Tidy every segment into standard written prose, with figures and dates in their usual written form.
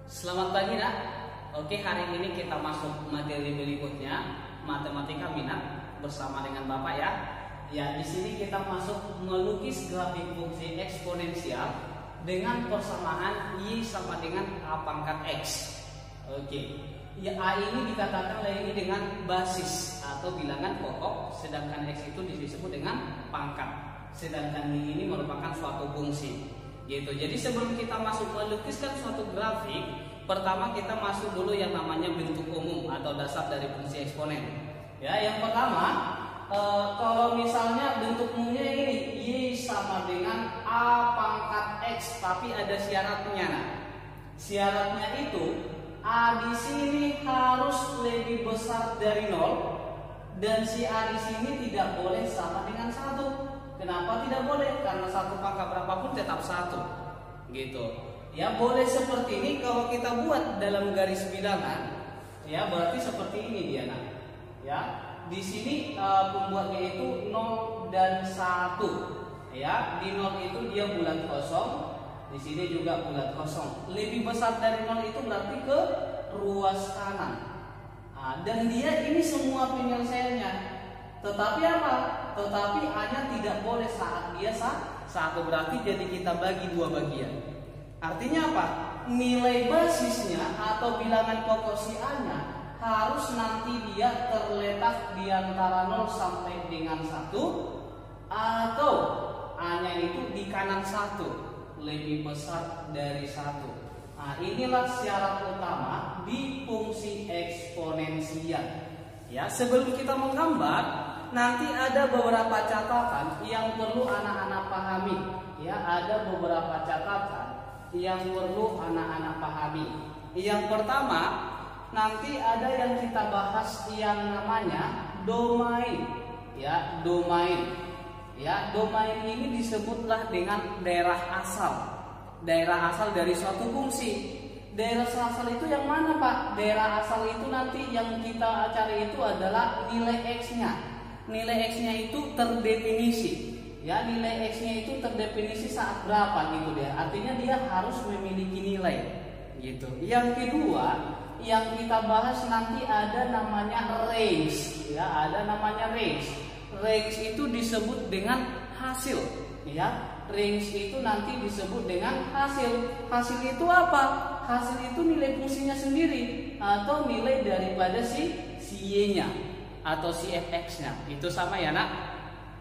Selamat pagi nak. Oke, hari ini kita masuk materi berikutnya, matematika minat bersama dengan Bapak ya. Ya, di sini kita masuk melukis grafik fungsi eksponensial dengan persamaan y sama dengan a pangkat x. Oke. Ya, a ini dikatakan ini dengan basis atau bilangan pokok, sedangkan x itu disebut dengan pangkat. Sedangkan y ini merupakan suatu fungsi. Gitu. Jadi sebelum kita masuk melukiskan suatu grafik, pertama kita masuk dulu yang namanya bentuk umum atau dasar dari fungsi eksponen. Ya, yang pertama, kalau misalnya bentuk umumnya ini y sama dengan a pangkat x, tapi ada syaratnya. Nah, syaratnya itu a di sini harus lebih besar dari 0 dan si a di sini tidak boleh sama dengan 1. Kenapa tidak boleh? Karena satu pangkat berapapun tetap 1. Gitu. Ya, boleh seperti ini kalau kita buat dalam garis bilangan. Ya, berarti seperti ini dia nah. Ya, di sini pembuatnya itu 0 dan 1. Ya, di 0 itu dia bulat kosong, di sini juga bulat kosong. Lebih besar dari 0 itu berarti ke ruas kanan. Nah, dan dia ini semua penyelesaiannya. Tetapi apa? Tetapi hanya tidak boleh saat dia satu, berarti jadi kita bagi dua bagian. Artinya apa? Nilai basisnya atau bilangan pokok si A-nya harus nanti dia terletak di antara 0 sampai dengan 1, atau A-nya itu di kanan 1, lebih besar dari 1. Nah, inilah syarat utama di fungsi eksponensial. Ya, sebelum kita menggambar, nanti ada beberapa catatan yang perlu anak-anak pahami. Ya, ada beberapa catatan yang perlu anak-anak pahami. Yang pertama, nanti ada yang kita bahas yang namanya domain. Ya, domain. Ya, domain ini disebutlah dengan daerah asal. Daerah asal dari suatu fungsi. Daerah asal itu yang mana Pak? Daerah asal itu nanti yang kita cari itu adalah nilai X-nya. Nilai X-nya itu terdefinisi. Ya, nilai X-nya itu terdefinisi saat berapa gitu dia. Artinya dia harus memiliki nilai gitu. Yang kedua, yang kita bahas nanti ada namanya range. Ya, ada namanya range. Range itu disebut dengan hasil. Ya, range itu nanti disebut dengan hasil. Hasil itu apa? Hasil itu nilai fungsinya sendiri atau nilai daripada si y-nya atau si fx-nya. Itu sama ya nak?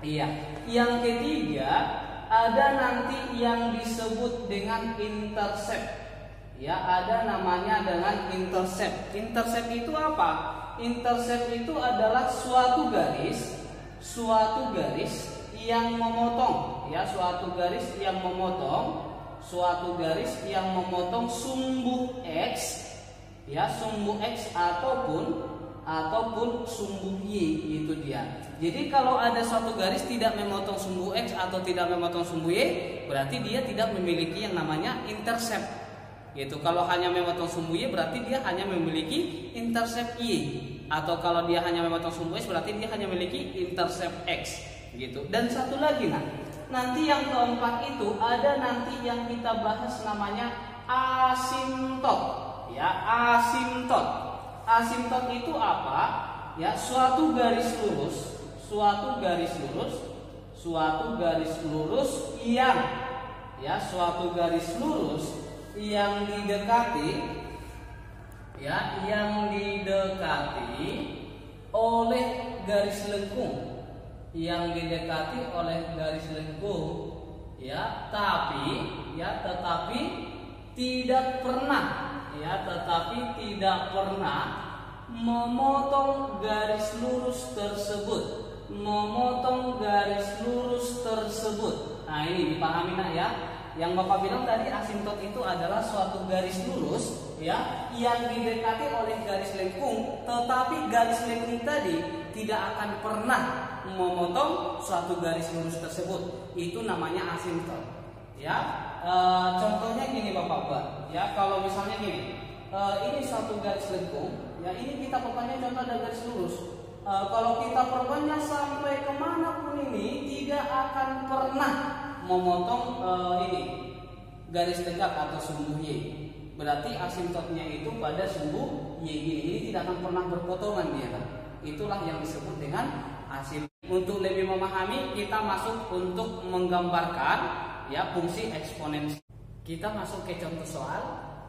Iya. Yang ketiga, ada nanti yang disebut dengan intercept. Ya, ada namanya dengan intercept. Intercept itu apa? Intercept itu adalah suatu garis yang memotong. Ya, suatu garis yang memotong sumbu X, ya, sumbu X ataupun sumbu Y, itu dia. Jadi kalau ada suatu garis tidak memotong sumbu X atau tidak memotong sumbu Y, berarti dia tidak memiliki yang namanya intercept. Gitu. Kalau hanya memotong sumbu Y berarti dia hanya memiliki intercept Y. Atau kalau dia hanya memotong sumbu X berarti dia hanya memiliki intercept X. Gitu. Dan satu lagi nanti yang keempat itu ada nanti yang kita bahas namanya asimtot. Ya, asimtot. Asimtot itu apa? Ya, suatu garis lurus yang didekati oleh garis lengkung. Tetapi tidak pernah memotong garis lurus tersebut. Nah, ini dipahami nak ya. Yang Bapak bilang tadi asimtot itu adalah suatu garis lurus ya yang didekati oleh garis lengkung, tetapi garis lengkung tadi tidak akan pernah memotong suatu garis lurus tersebut. Itu namanya asimtot. Ya, contohnya gini Bapak buat. Ya, kalau misalnya gini, ini suatu garis lengkung. Ya, ini kita perpanjang contoh ada garis lurus. Kalau kita perpanjang sampai kemanapun ini tidak akan pernah memotong ini garis tegak atau sumbu Y. Berarti asimptotnya itu pada sumbu Y gini. Ini tidak akan pernah berpotongan dia kan. Itulah yang disebut dengan asimptot. Untuk lebih memahami, kita masuk untuk menggambarkan ya fungsi eksponensial. Kita masuk ke contoh soal.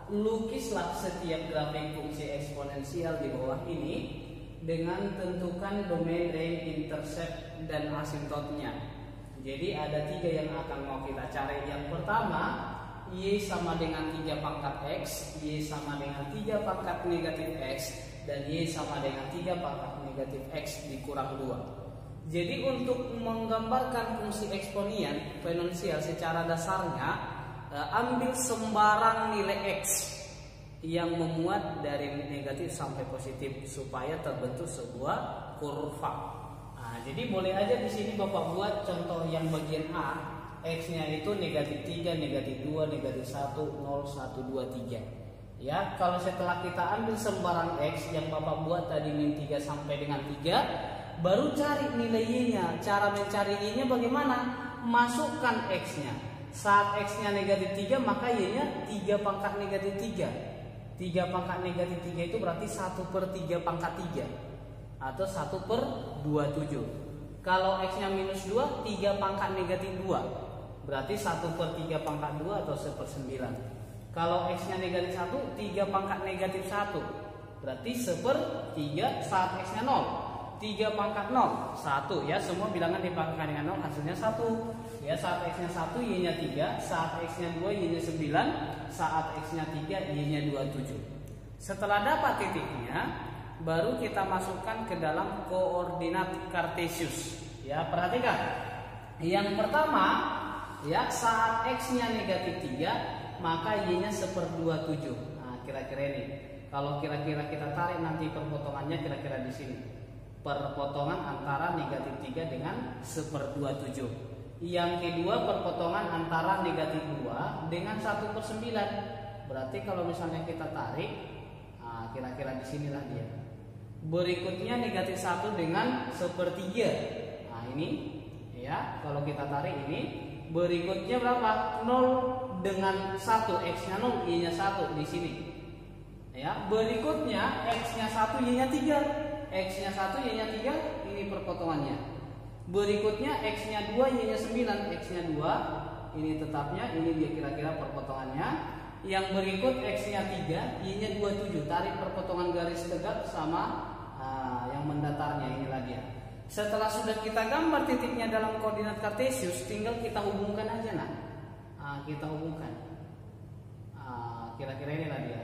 Lukislah setiap grafik fungsi eksponensial di bawah ini dengan tentukan domain, range, intercept, dan asimptotnya. Jadi ada 3 yang akan mau kita cari. Yang pertama, Y sama dengan 3 pangkat X, Y sama dengan 3 pangkat negatif X, dan Y sama dengan 3 pangkat negatif X dikurang 2. Jadi untuk menggambarkan fungsi eksponensial secara dasarnya, ambil sembarang nilai X yang memuat dari negatif sampai positif supaya terbentuk sebuah kurva. Nah, jadi boleh aja di sini Bapak buat contoh yang bagian A. X-nya itu negatif 3, negatif 2, negatif 1, 0, 1, 2, 3. Ya, kalau setelah kita ambil sembarang X yang Bapak buat tadi min 3 sampai dengan 3, baru cari nilai Y-nya. Cara mencari Y-nya bagaimana? Masukkan X-nya. Saat X-nya negatif 3, maka Y-nya 3 pangkat negatif 3. 3 pangkat negatif 3 itu berarti 1/3 pangkat 3, atau 1/27. Kalau X-nya minus 2, 3 pangkat negatif 2, berarti 1/3 pangkat 2 atau 1/9. Kalau X-nya negatif 1, 3 pangkat negatif 1, berarti 1/3 saat X-nya 0. 3 pangkat 0, 1 ya, semua bilangan dipangkat dengan 0 hasilnya 1. Ya, saat X-nya 1, Y-nya 3, saat X-nya 2, Y-nya 9, saat X-nya 3, Y-nya 27. Setelah dapat titiknya, baru kita masukkan ke dalam koordinat Kartesius. Ya, perhatikan. Yang pertama, ya, saat X-nya negatif 3, maka Y-nya 1/27. Nah, kira-kira ini. Kalau kira-kira kita tarik nanti perpotongannya kira-kira di sini. Perpotongan antara negatif 3 dengan 1/27. Yang kedua, perpotongan antara negatif 2 dengan 1/9. Berarti kalau misalnya kita tarik, nah, kira-kira di sinilah dia. Berikutnya negatif 1 dengan 1/3. Nah, ini ya, kalau kita tarik ini. Berikutnya berapa? 0 dengan 1, X-nya 0, Y-nya 1 di sini. Ya, berikutnya X-nya 1, Y-nya 3. X-nya 1, Y-nya 3, ini perpotongannya. Berikutnya X-nya 2, Y-nya 9, X-nya 2, ini tetapnya, ini dia kira-kira perpotongannya. Yang berikut X-nya 3, Y-nya 27, tarik perpotongan garis tegak sama yang mendatarnya, inilah dia. Setelah sudah kita gambar titiknya dalam koordinat Kartesius, tinggal kita hubungkan aja nah. Kita hubungkan. Kira-kira inilah dia.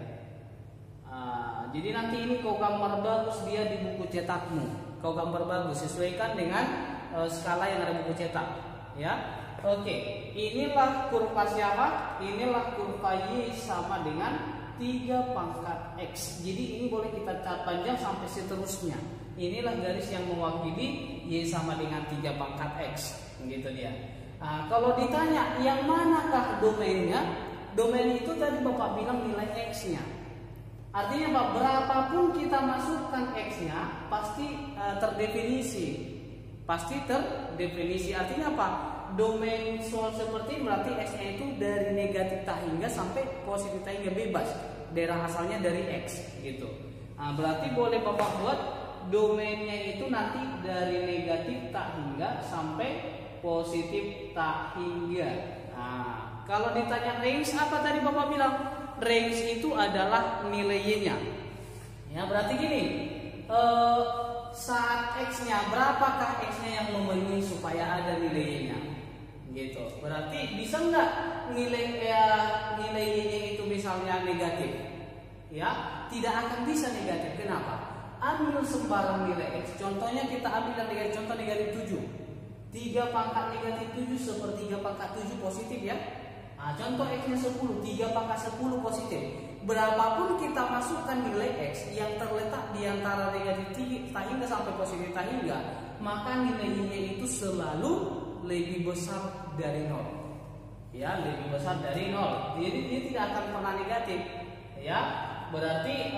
Jadi nanti ini kau gambar bagus dia di buku cetakmu. Kau gambar bagus sesuaikan dengan skala yang ada buku cetak. Ya, oke. Inilah kurva siapa? Inilah kurva Y sama dengan 3 pangkat X. Jadi ini boleh kita panjang sampai seterusnya. Inilah garis yang mewakili Y sama dengan 3 pangkat X. Gitu dia. Kalau ditanya yang manakah domainnya? Domain itu tadi Bapak bilang nilai X-nya. Artinya Pak, berapapun kita masukkan X-nya pasti terdefinisi. Pasti terdefinisi. Artinya apa? Domain soal seperti berarti X-nya itu dari negatif tak hingga sampai positif tak hingga bebas. Daerah asalnya dari X gitu. Berarti boleh Bapak buat domainnya itu nanti dari negatif tak hingga sampai positif tak hingga. Kalau ditanya range apa tadi Bapak bilang? Range itu adalah nilai Y-nya. Ya, berarti gini. Saat X-nya berapakah X-nya yang memenuhi supaya ada nilai Y-nya? Gitu. Berarti bisa nggak nilai Y-nya itu misalnya negatif? Ya, tidak akan bisa negatif. Kenapa? Ambil sembarang nilai X. Contohnya kita ambil negatif, contoh negatif 7. 3 pangkat negatif 7 1/3 pangkat 7 positif ya. Contoh X-nya 10, 3 pangkat 10 positif. Berapapun kita masukkan nilai X yang terletak di antara negatif tak hingga sampai positif tak hingga, maka nilai Y-nya itu selalu lebih besar dari 0. Ya, lebih besar dari 0. Jadi dia tidak akan pernah negatif. Ya, berarti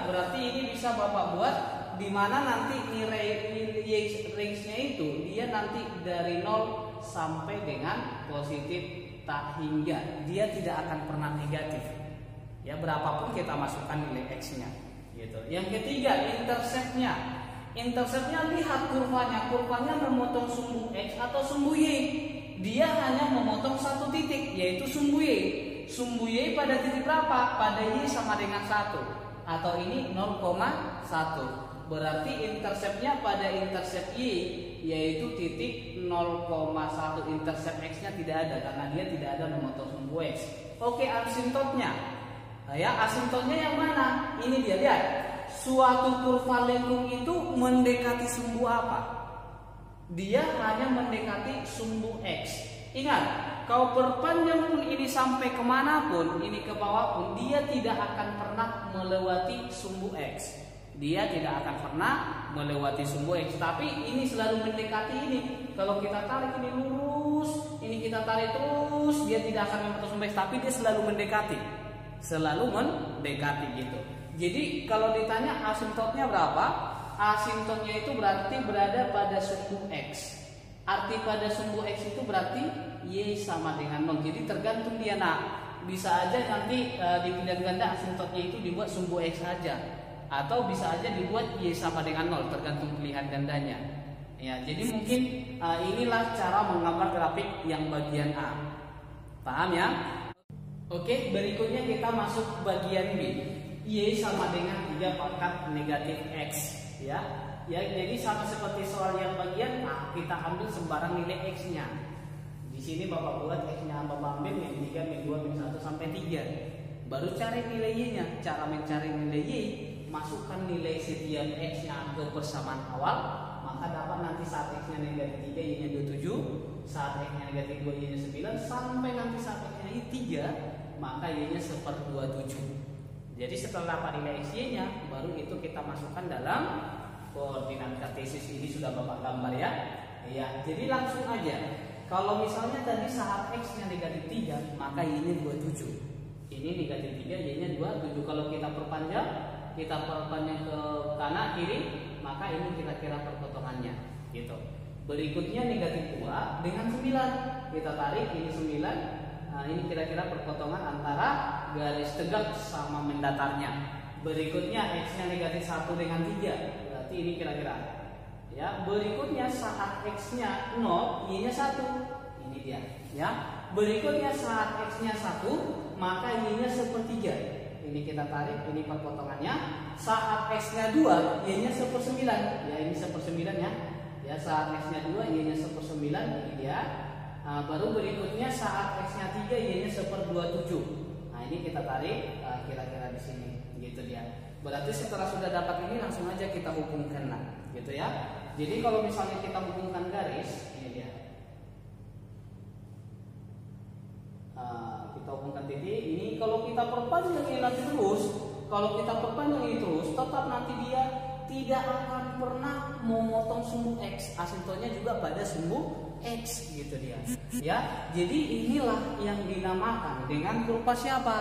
berarti ini bisa Bapak buat di mana nanti nilai Y range-nya itu dia nanti dari 0 sampai dengan positif tak hingga, dia tidak akan pernah negatif. Ya, berapapun kita masukkan nilai X-nya gitu. Yang ketiga, interceptnya. Interceptnya lihat kurvanya. Kurvanya memotong sumbu X atau sumbu Y. Dia hanya memotong satu titik, yaitu sumbu Y. Sumbu Y pada titik berapa? Pada Y sama dengan 1. Atau ini 0,1. Berarti interceptnya pada intercept Y, yaitu titik 0,1. Intercept X-nya tidak ada, karena dia tidak ada memotong sumbu X. Oke, asimptotnya. Ya, asimptotnya yang mana? Ini dia, lihat. Suatu kurva lengkung itu mendekati sumbu apa? Dia hanya mendekati sumbu X. Ingat, kau perpanjang pun ini sampai kemanapun, ini ke bawah pun, dia tidak akan pernah melewati sumbu X. Dia tidak akan pernah melewati sumbu X. Tapi ini selalu mendekati ini. Kalau kita tarik ini lurus, ini kita tarik terus, dia tidak akan memotong sumbu X. Tapi dia selalu mendekati. Selalu mendekati gitu. Jadi kalau ditanya asimptotnya berapa? Asimptotnya itu berarti berada pada sumbu X. Arti pada sumbu X itu berarti Y sama dengan 0. Jadi tergantung dia. Nah, bisa aja nanti di pilihan ganda asimptotnya itu dibuat sumbu X saja, atau bisa aja dibuat Y sama dengan 0, tergantung pilihan gandanya. Ya, jadi mungkin inilah cara menggambar grafik yang bagian A. Paham ya? Oke, berikutnya kita masuk bagian B. Y sama dengan 3 pangkat negatif X, ya. Ya, jadi sama seperti soal yang bagian A, kita ambil sembarang nilai X-nya. Di sini Bapak buat X-nya Bapak ambil min 3, min 2, min 1 sampai 3. Baru cari nilai Y-nya. Cara mencari nilai Y, masukkan nilai setiap X-nya ke persamaan awal, maka dapat nanti saat X-nya negatif 3, Y-nya 27, saat X-nya negatif 2, Y-nya 9, sampai nanti saat X-nya 3, maka Y-nya 1/27. Jadi setelah dapat nilai X-Y-nya, baru itu kita masukkan dalam koordinat kartesis. Ini sudah Bapak gambar ya. Ya, jadi langsung aja. Kalau misalnya tadi saat X-nya negatif 3, maka Y-nya 27. Ini negatif 3, Y-nya 27. Kalau kita perpanjang ke kanan kiri, maka ini kira-kira perpotongannya gitu. Berikutnya negatif 2 dengan 9. Kita tarik ini 9. Nah, ini kira-kira perpotongan antara garis tegak sama mendatarnya. Berikutnya X-nya negatif 1 dengan 3. Berarti ini kira-kira. Ya, berikutnya saat X-nya 0, Y-nya 1. Ini dia, ya. Berikutnya saat X-nya 1, maka Y-nya 1/3. Ini kita tarik, ini perpotongannya. Saat X-nya 2, Y-nya 1/9. Ya, ini 1/9 ya. Ya, saat X-nya 2, Y-nya 1/9, ini dia. Nah, baru berikutnya saat X-nya 3, Y-nya 1/27. Nah, ini kita tarik kira-kira di sini, gitu dia. Berarti setelah sudah dapat ini langsung aja kita hubungkan lah, gitu ya. Jadi kalau misalnya kita hubungkan garis, ini dia. Kita hubungkan titik ini. Kalau kita perpanjang ini nanti terus, tetap nanti dia tidak akan pernah memotong sumbu X. Asimptotnya juga pada sumbu X, gitu dia. Ya, jadi inilah yang dinamakan dengan kurva siapa?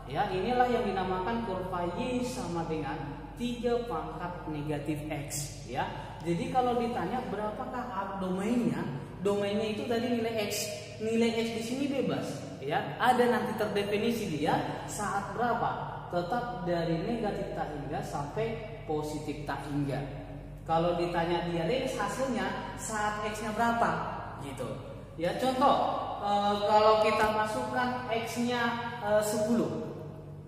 Ya, inilah yang dinamakan kurva Y sama dengan 3 pangkat negatif X, ya. Jadi kalau ditanya berapakah domainnya? Domainnya itu tadi nilai X. Nilai X di sini bebas, ya. Ada nanti terdefinisi dia saat berapa? Tetap dari negatif tak hingga sampai positif tak hingga. Kalau ditanya dia range hasilnya saat X-nya berapa? Gitu. Ya, contoh kalau kita masukkan X-nya 10.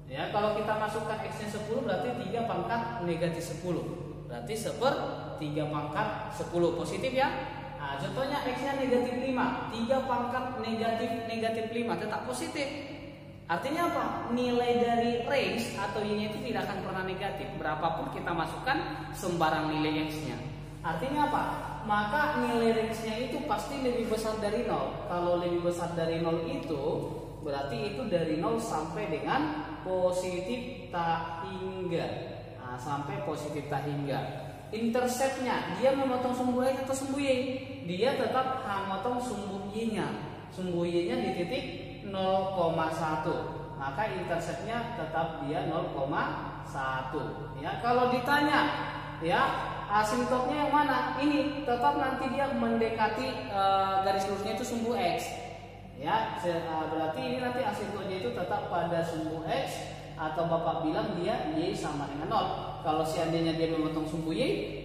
Ya, kalau kita masukkan X-nya 10 berarti 3 pangkat negatif 10. Berarti 1/3 pangkat 10 positif ya. Nah, contohnya X-nya negatif 5, 3 pangkat negatif 5 tetap positif. Artinya apa? Nilai dari range atau Y-nya itu tidak akan pernah negatif. Berapapun kita masukkan sembarang nilai X-nya. Artinya apa? Maka nilai range-nya itu pasti lebih besar dari 0. Kalau lebih besar dari 0 itu berarti itu dari 0 sampai dengan positif tak hingga. Nah, sampai positif tak hingga. Interceptnya dia memotong sumbu X atau sumbu Y? Dia tetap memotong sumbu Y-nya. Sumbu Y-nya di titik 0,1. Maka interceptnya tetap dia 0,1. Ya, kalau ditanya ya asimptotnya yang mana? Ini tetap nanti dia mendekati garis lurusnya itu sumbu X. Ya, berarti ini nanti asimptotnya itu tetap pada sumbu X atau Bapak bilang dia Y sama dengan 0. Kalau seandainya dia memotong sumbu Y,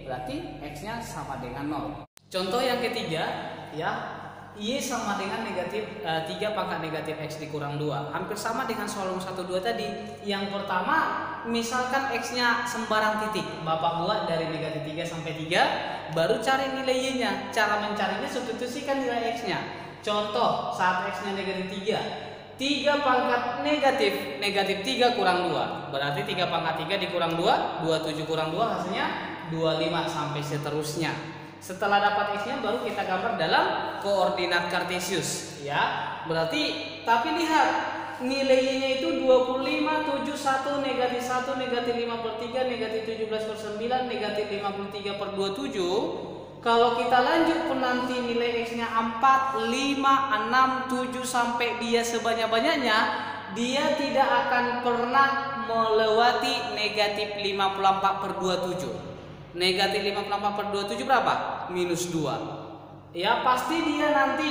berarti X-nya sama dengan 0. Contoh yang ketiga, ya, Y sama dengan negatif 3 pangkat negatif X dikurang 2. Hampir sama dengan soal 1, 2 tadi. Yang pertama, misalkan X-nya sembarang titik, Bapak buat dari negatif 3 sampai 3, baru cari nilai Y-nya. Cara mencarinya substitusikan nilai X-nya. Contoh, saat X-nya negatif 3, 3 pangkat negatif 3 kurang 2. Berarti 3 pangkat 3 dikurang 2, 27 kurang 2 hasilnya 25 sampai seterusnya. Setelah dapat X-nya baru kita gambar dalam koordinat kartesius, ya. Berarti tapi lihat nilainya itu 25, 71, negatif 1, negatif 5/3, negatif 17/9, negatif 53/27. Kalau kita lanjut pun nanti nilai X-nya 4, 5, 6, 7 sampai dia sebanyak-banyaknya, dia tidak akan pernah melewati negatif 54/27. Negatif 54/27 berapa? Minus 2. Ya, pasti dia nanti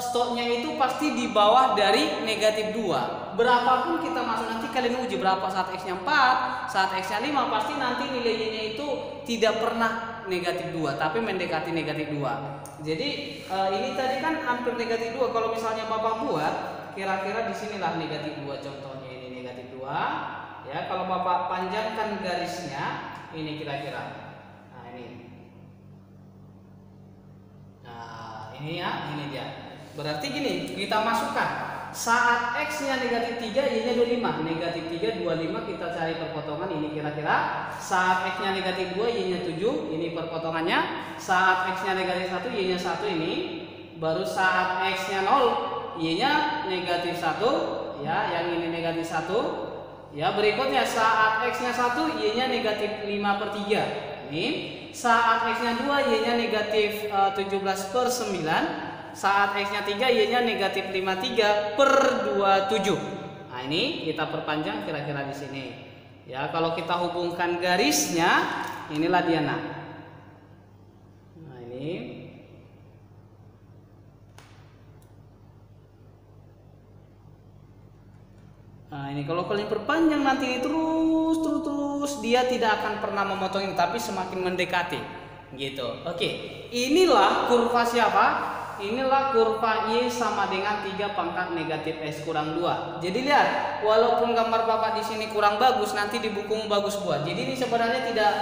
stoknya itu pasti di bawah dari negatif 2. Berapapun kita masuk nanti kalian uji berapa saat X-nya 4, saat X-nya 5, pasti nanti nilainya itu tidak pernah negatif 2, tapi mendekati negatif 2. Jadi ini tadi kan hampir negatif 2. Kalau misalnya Bapak buat, kira-kira di sinilah negatif 2 contohnya, ini negatif 2. Ya, kalau Bapak panjangkan garisnya, ini kira-kira. Nah, ini. Nah, ini ya, ini dia. Berarti gini, kita masukkan. Saat X-nya negatif 3, Y-nya 25. Negatif 3, 25 kita cari perpotongan ini kira-kira. Saat X-nya negatif 2, Y-nya 7. Ini perpotongannya. Saat X-nya negatif 1, Y-nya 1 ini. Baru saat X-nya 0, Y-nya negatif 1. Ya, yang ini negatif 1. Ya, berikutnya saat X-nya 1, Y-nya negatif 5/3. Ini. Saat X-nya 2, Y-nya negatif 17/9. Saat X-nya 3, Y-nya negatif 53/27. Nah, ini kita perpanjang kira-kira di sini. Ya, kalau kita hubungkan garisnya, inilah dia, nah. Nah, ini. Nah, ini kalau kalian perpanjang nanti ini terus dia tidak akan pernah memotong ini, tapi semakin mendekati. Gitu. Oke. Inilah kurva siapa? Inilah kurva Y sama dengan 3 pangkat negatif X kurang 2. Jadi lihat, walaupun gambar Bapak di sini kurang bagus, nanti di bukumu bagus buat. Jadi ini sebenarnya tidak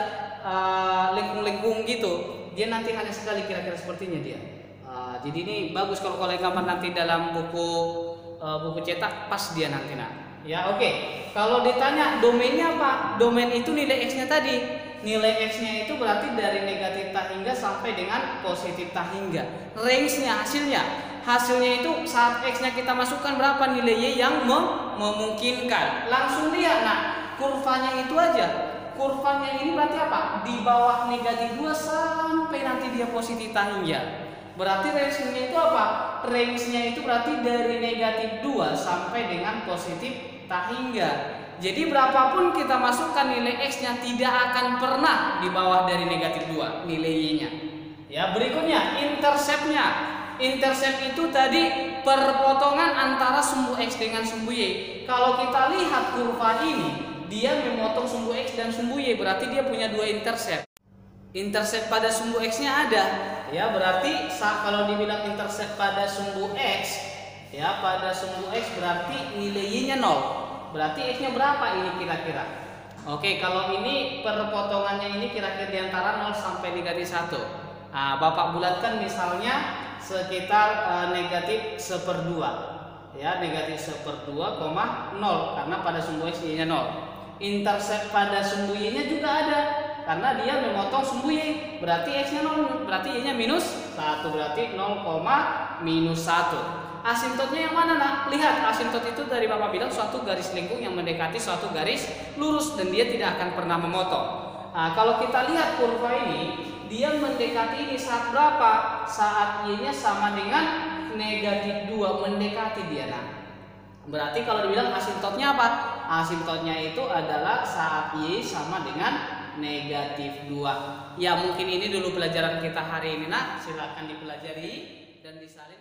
lengkung-lengkung gitu. Dia nanti hanya sekali kira-kira sepertinya dia. Jadi ini bagus kalau kalian gambar nanti dalam buku cetak, pas dia nanti. Nah, ya oke. Kalau ditanya domainnya apa? Domain itu nilai X-nya tadi. Nilai X-nya itu berarti dari negatif tak hingga sampai dengan positif tak hingga. Range-nya, hasilnya itu saat X-nya kita masukkan berapa nilai Y yang memungkinkan. Langsung lihat, nah kurvanya itu aja. Kurvanya ini berarti apa? Di bawah negatif 2 sampai nanti dia positif tak hingga. Berarti range-nya itu apa? Range-nya itu berarti dari negatif 2 sampai dengan positif tak hingga. Jadi berapapun kita masukkan nilai X-nya tidak akan pernah di bawah dari negatif 2 nilai Y-nya. Ya, berikutnya intercept-nya. Intercept itu tadi perpotongan antara sumbu X dengan sumbu Y. Kalau kita lihat kurva ini, dia memotong sumbu X dan sumbu Y, berarti dia punya 2 intercept. Intercept pada sumbu X-nya ada. Ya, berarti kalau dibilang intercept pada sumbu X, ya pada sumbu X berarti nilai Y-nya 0. Berarti X-nya berapa ini kira-kira? Oke, kalau ini perpotongannya ini kira-kira di antara 0 sampai negatif 1. Nah, Bapak bulatkan misalnya sekitar negatif 1/2. Ya, negatif 1/2,0 karena pada sumbu X Y-nya 0. Intercept pada sumbu Y-nya juga ada karena dia memotong sumbu Y. Berarti X-nya 0, berarti Y-nya minus 1, berarti 0,-1. Asimptotnya yang mana, nak? Lihat, asimptot itu dari Bapak bilang suatu garis lengkung yang mendekati suatu garis lurus dan dia tidak akan pernah memotong. Nah, kalau kita lihat kurva ini, dia mendekati ini saat berapa? Saat Y-nya sama dengan negatif 2, mendekati dia, nak. Berarti kalau dibilang asimptotnya apa? Asimptotnya itu adalah saat Y sama dengan negatif 2. Ya, mungkin ini dulu pelajaran kita hari ini, nak. Silakan dipelajari dan disalin.